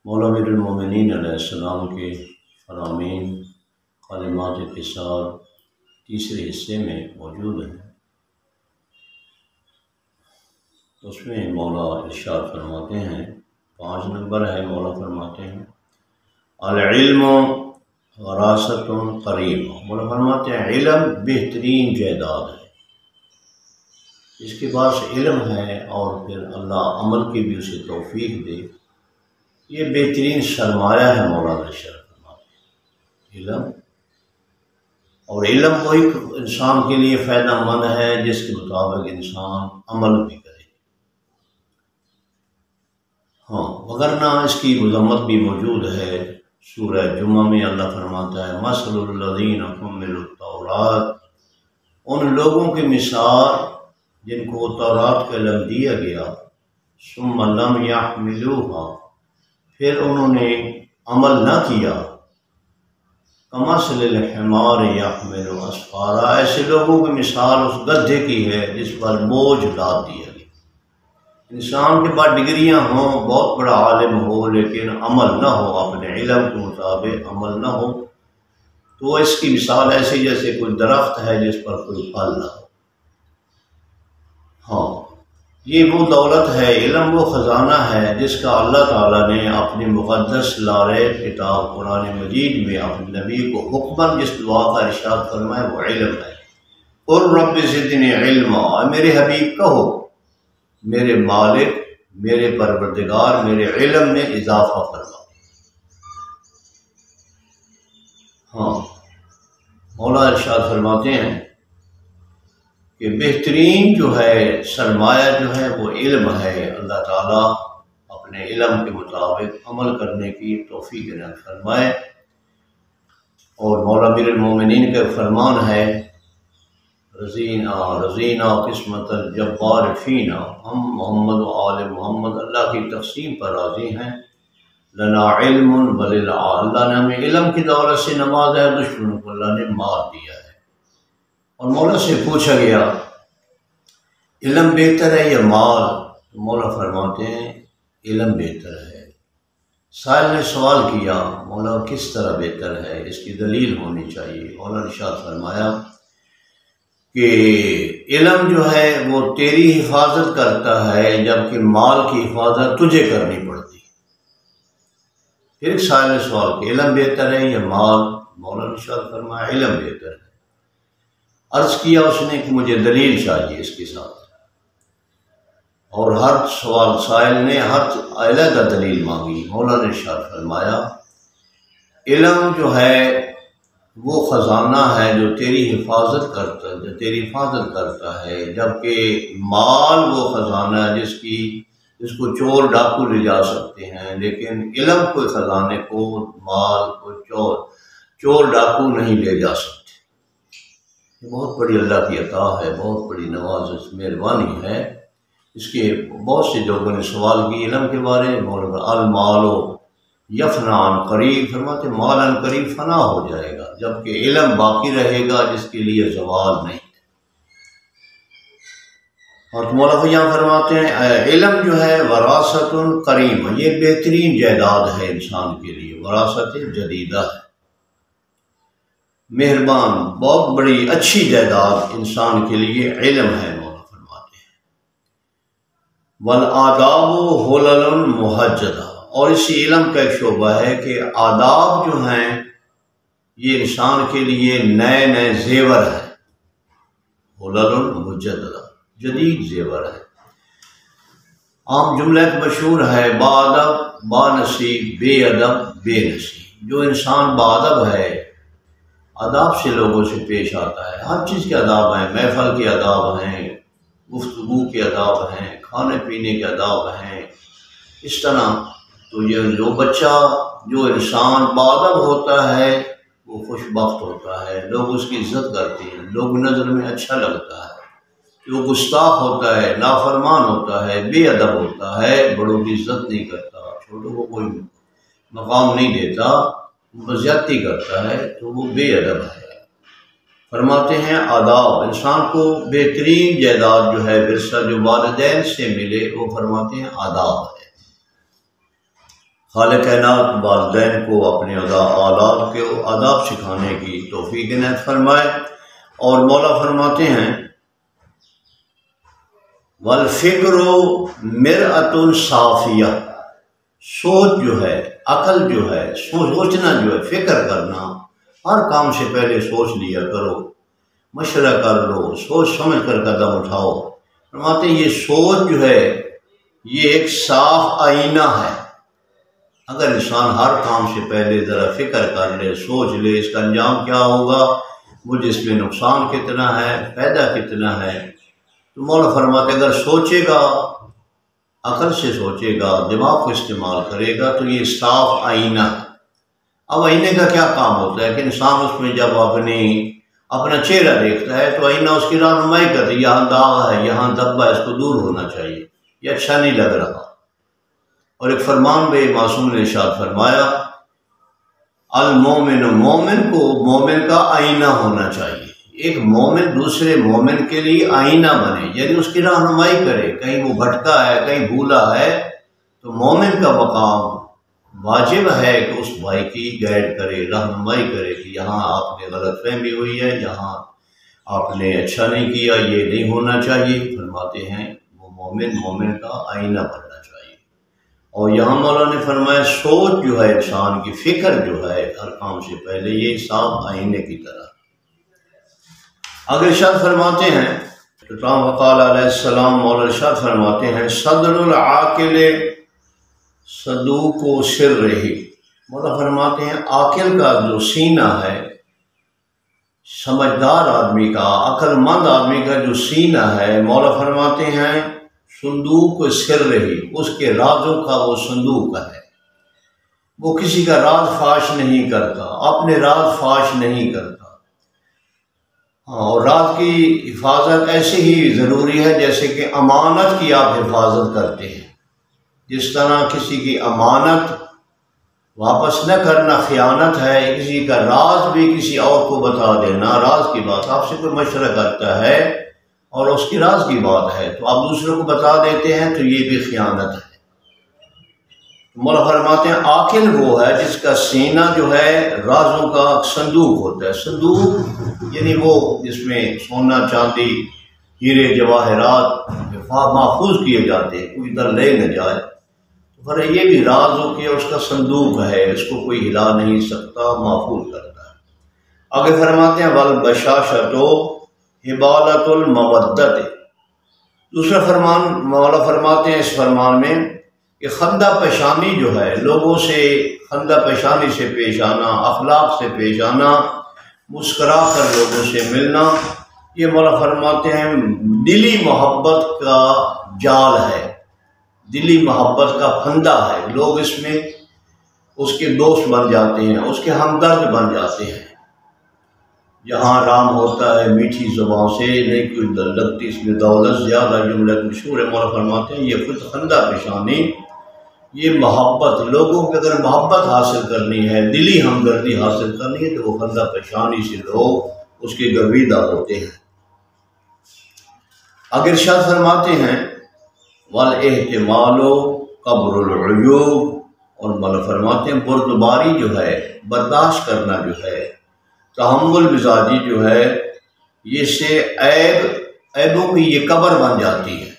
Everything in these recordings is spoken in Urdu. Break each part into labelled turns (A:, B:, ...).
A: مولا امیر المومنین علیہ السلام کے فرامین کلمات کے ساتھ تیسرے حصے میں موجود ہیں۔ اس میں مولا ارشاد فرماتے ہیں، 5 نمبر ہے، مولا فرماتے ہیں العلم وراثۃ قریب۔ مولا فرماتے ہیں علم بہترین جائیداد ہے، اس کے پاس علم ہے اور پھر اللہ عمل کی بھی اسے توفیق دے، یہ بہترین سرمایہ ہے۔ مولانا ارشاد فرماتے ہیں علم، اور علم وہی انسان کے لیے فائدہ مند ہے جس کے مطابق انسان عمل بھی کرے۔ وگرنہ اس کی مذمت بھی موجود ہے۔ سورہ جمعہ میں اللہ فرماتا ہے مثل الذین حملوا التوراۃ، ان لوگوں کی مثال جن کو تورات کا علم دیا گیا، ثم لم یحملوها، پھر انہوں نے عمل نہ کیا، کمثل الحمار یحمل اسفارا، ایسے لوگوں کی مثال اس گدھے کی ہے جس پر بوجھ لاد دیا گیا۔ انسان کے بعد ڈگریاں ہوں، بہت بڑا عالم ہو، لیکن عمل نہ ہو، اپنے علم کے مطابق عمل نہ ہو، تو اس کی مثال ایسی جیسے کوئی درخت ہے جس پر کوئی پھل نہ ہو۔ یہ وہ دولت ہے، علم وہ خزانہ ہے جس کا اللہ تعالیٰ نے اپنی مقدس لارے کتاب قرآن مجید میں اپنے نبی کو حکماً جس دعا کا ارشاد فرمایا وہ علم ہے۔ قل رب زدنی علما، میرے حبیب کہو میرے مالک، میرے پروردگار، میرے علم میں اضافہ فرما۔ مولا ارشاد فرماتے ہیں کہ بہترین جو ہے سرمایہ جو ہے وہ علم ہے۔ اللہ تعالیٰ اپنے علم کے مطابق عمل کرنے کی توفیق عنایت فرمائے۔ اور مولا امیر المومنین کا فرمان ہے رضینا قسمت الجبار فینا، ہم محمد و آل محمد اللہ کی تقسیم پر راضی ہیں۔ لنا علم اللہ نے ہمیں علم کی دولت سے نوازا ہے، دشمنوں کو اللہ نے مار دیا ہے۔ اور مولا سے پوچھا گیا علم بہتر ہے یا مال؟ تو مولا فرماتے ہیں علم بہتر ہے۔ سائل نے سوال کیا مولا کس طرح بہتر ہے، اس کی دلیل ہونی چاہیے۔ مولا نے ارشاد فرمایا کہ علم جو ہے وہ تیری حفاظت کرتا ہے، جبکہ مال کی حفاظت تجھے کرنی پڑتی۔ پھر ایک سائل نے سوال کیا علم بہتر ہے یا مال؟ مولا نے ارشاد فرمایا علم بہتر ہے۔ عرض کیا اس نے کہ مجھے دلیل چاہیے اس کے ساتھ، اور ہر سوال سائل نے ہر علیحدہ دلیل مانگی۔ مولا نے ارشاد فرمایا علم جو ہے وہ خزانہ ہے جو تیری حفاظت کرتا ہے، جبکہ مال وہ خزانہ ہے جس کو چور ڈاکو لے جا سکتے ہیں، لیکن علم کوئی خزانے کو مال کو چور ڈاکو نہیں لے جا سکتے۔ یہ بہت بڑی اللہ کی عطا ہے، بہت بڑی نوازش مہربانی ہے۔ اس کے بہت سے لوگوں نے سوال کی علم کے بارے میں۔ مولانا المال یفنا عن قریب، فرماتے مال عن قریب فنا ہو جائے گا، جبکہ علم باقی رہے گا جس کے لیے زوال نہیں۔ اور مولا یہاں فرماتے ہیں علم جو ہے وراثۃ قریب، یہ بہترین جائیداد ہے انسان کے لیے، وراثت جدیدہ ہے، مہربان بہت بڑی اچھی جائیداد انسان کے لیے علم ہے۔ مولا فرماتے ہیں والآداب حلل محجدہ، اور اسی علم کا ایک شعبہ ہے کہ آداب جو ہیں یہ انسان کے لیے نئے نئے زیور ہیں، حلل مجددہ، جدید زیور ہے۔ عام جملہ ایک مشہور ہے با ادب با نصیب، بے ادب بے نصیب۔ جو انسان با ادب ہے، آداب سے لوگوں سے پیش آتا ہے، ہر چیز کے آداب ہیں، محفل کے آداب ہیں، گفتگو کے آداب ہیں، کھانے پینے کے آداب ہیں۔ اس طرح تو یہ جو انسان باادب ہوتا ہے وہ خوش بخت ہوتا ہے، لوگ اس کی عزت کرتے ہیں، لوگ نظر میں اچھا لگتا ہے۔ جو گستاخ ہوتا ہے، نافرمان ہوتا ہے، بے ادب ہوتا ہے، بڑوں کی عزت نہیں کرتا، چھوٹوں کو کوئی مقام نہیں دیتا، زیادتی کرتا ہے، تو وہ بے ادب ہے۔ فرماتے ہیں آداب، انسان کو بہترین جائیداد جو ہے ورثہ جو والدین سے ملے، وہ فرماتے ہیں آداب ہے۔ خالق کائنات والدین کو اپنے اولاد کے آداب سکھانے کی توفیق عنایت فرمائے۔ اور مولا فرماتے ہیں والفکر مرأۃ صافیہ، سوچ جو ہے، عقل جو ہے، سوچنا جو ہے، فکر کرنا، ہر کام سے پہلے سوچ لیا کرو، مشورہ کر لو، سوچ سمجھ کر قدم اٹھاؤ۔ فرماتے ہیں یہ سوچ جو ہے یہ ایک صاف آئینہ ہے۔ اگر انسان ہر کام سے پہلے ذرا فکر کر لے، سوچ لے اس کا انجام کیا ہوگا، مجھے اس میں نقصان کتنا ہے، فائدہ کتنا ہے، تو مولا فرماتے اگر سوچے گا، عقل سے سوچے گا، دماغ کو استعمال کرے گا، تو یہ صاف آئینہ ہے۔ اب آئینے کا کیا کام ہوتا ہے کہ انسان اس میں جب اپنا چہرہ دیکھتا ہے تو آئینہ اس کی رہنمائی کرتا ہے، یہاں داغ ہے، یہاں دبا ہے، اس کو دور ہونا چاہیے، یہ اچھا نہیں لگ رہا۔ اور ایک فرمان میں معصوم نے ارشاد فرمایا المومن، مومن کو مومن کا آئینہ ہونا چاہیے، ایک مومن دوسرے مومن کے لیے آئینہ بنے، یعنی اس کی رہنمائی کرے، کہیں وہ بھٹکا ہے، کہیں بھولا ہے، تو مومن کا مقام واجب ہے کہ اس بھائی کی گائیڈ کرے، رہنمائی کرے کہ یہاں آپ نے غلط فہمی ہوئی ہے، یہاں آپ نے اچھا نہیں کیا، یہ نہیں ہونا چاہیے۔ فرماتے ہیں وہ مومن کا آئینہ بننا چاہیے۔ اور یہاں مولا نے فرمایا سوچ جو ہے انسان کی، فکر جو ہے ہر کام سے پہلے، یہ صاف آئینے کی طرح۔ اگر ارشاد فرماتے ہیں وقال علیہ السلام، مولا ارشاد فرماتے ہیں صدر العاقل صدوق و سر رہی، مولا فرماتے ہیں عاقل کا جو سینہ ہے، سمجھدار آدمی کا، عقل مند آدمی کا جو سینہ ہے، مولا فرماتے ہیں صندوق و سر رہی، اس کے رازوں کا وہ صندوق ہے، وہ کسی کا راز فاش نہیں کرتا، اپنے راز فاش نہیں کرتا۔ اور راز کی حفاظت ایسے ہی ضروری ہے جیسے کہ امانت کی آپ حفاظت کرتے ہیں، جس طرح کسی کی امانت واپس نہ کرنا خیانت ہے، کسی کا راز بھی کسی اور کو بتا دینا، راز کی بات آپ سے کوئی مشورہ کرتا ہے اور اس کی راز کی بات ہے تو آپ دوسروں کو بتا دیتے ہیں تو یہ بھی خیانت ہے۔ مولا فرماتے ہیں عاقل وہ ہے جس کا سینہ جو ہے رازوں کا صندوق ہوتا ہے، صندوق یعنی وہ جس میں سونا چاندی ہیرے جواہرات محفوظ کیے جاتے ہیں، کوئی ادھر لے نہ جائے، پر یہ بھی راز ہو کہ اس کا صندوق ہے، اس کو کوئی ہلا نہیں سکتا، محفوظ کرتا ہے۔ آگے فرماتے ہیں والبشاشۃ حبالۃ المودۃ، دوسرا فرمان مولا فرماتے ہیں اس فرمان میں کہ خندہ پیشانی جو ہے، لوگوں سے خندہ پیشانی سے پیش آنا، اخلاق سے پیش آنا، مسکرا کر لوگوں سے ملنا، یہ مولا فرماتے ہیں دلی محبت کا جال ہے، دلی محبت کا پھندا ہے، لوگ اس میں اس کے دوست بن جاتے ہیں، اس کے ہمدرد بن جاتے ہیں۔ جہاں رام ہوتا ہے میٹھی زبان سے، نہیں کوئی لگتی اس میں دولت زیادہ، جملہ مشہور ہے، مولا فرماتے ہیں یہ خود خندہ پیشانی، یہ محبت، لوگوں کے اگر محبت حاصل کرنی ہے، دلی ہمدردی حاصل کرنی ہے تو وہ خندہ پیشانی سے لوگ اس کے گرویدہ ہوتے ہیں۔ اگر ارشاد فرماتے ہیں والاحتمال قبر العیوب، اور مولا فرماتے ہیں بردباری جو ہے، برداشت کرنا جو ہے، تحمل مزاجی جو ہے، یہ سے عیبوں کی یہ قبر بن جاتی ہے،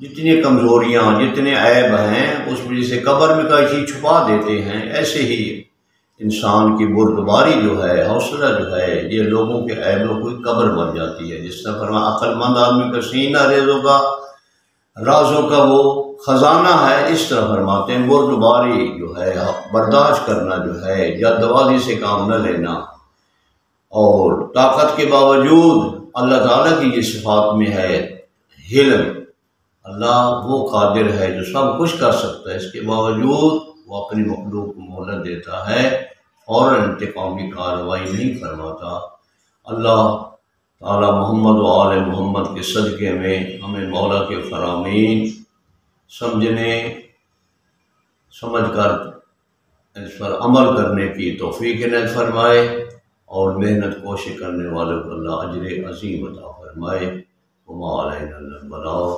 A: جتنی کمزوریاں، جتنے عیب ہیں اس میں جسے قبر میں کوئی چیز چھپا دیتے ہیں، ایسے ہی انسان کی بردباری جو ہے، حوصلہ جو ہے، یہ لوگوں کے عیبوں کی قبر بن جاتی ہے۔ جس طرح فرمایا عقل مند آدمی کا سینہ رازوں کا وہ خزانہ ہے، اس طرح فرماتے ہیں بردباری جو ہے، برداشت کرنا جو ہے، جلد بازی سے کام نہ لینا، اور طاقت کے باوجود اللہ تعالیٰ کی یہ صفات میں ہے حلم، اللہ وہ قادر ہے جو سب کچھ کر سکتا ہے، اس کے باوجود وہ اپنی مخلوق کو مہلت دیتا ہے، فوراً انتقامی کارروائی نہیں فرماتا۔ اللہ تعالی محمد و آل محمد کے صدقے میں ہمیں مولا کے فرامین سمجھنے، سمجھ کر اس پر عمل کرنے کی توفیق عنایت فرمائے، اور محنت کوشش کرنے والوں کو اللہ اجر عظیم عطا فرمائے۔ وما علینا الا البلاغ۔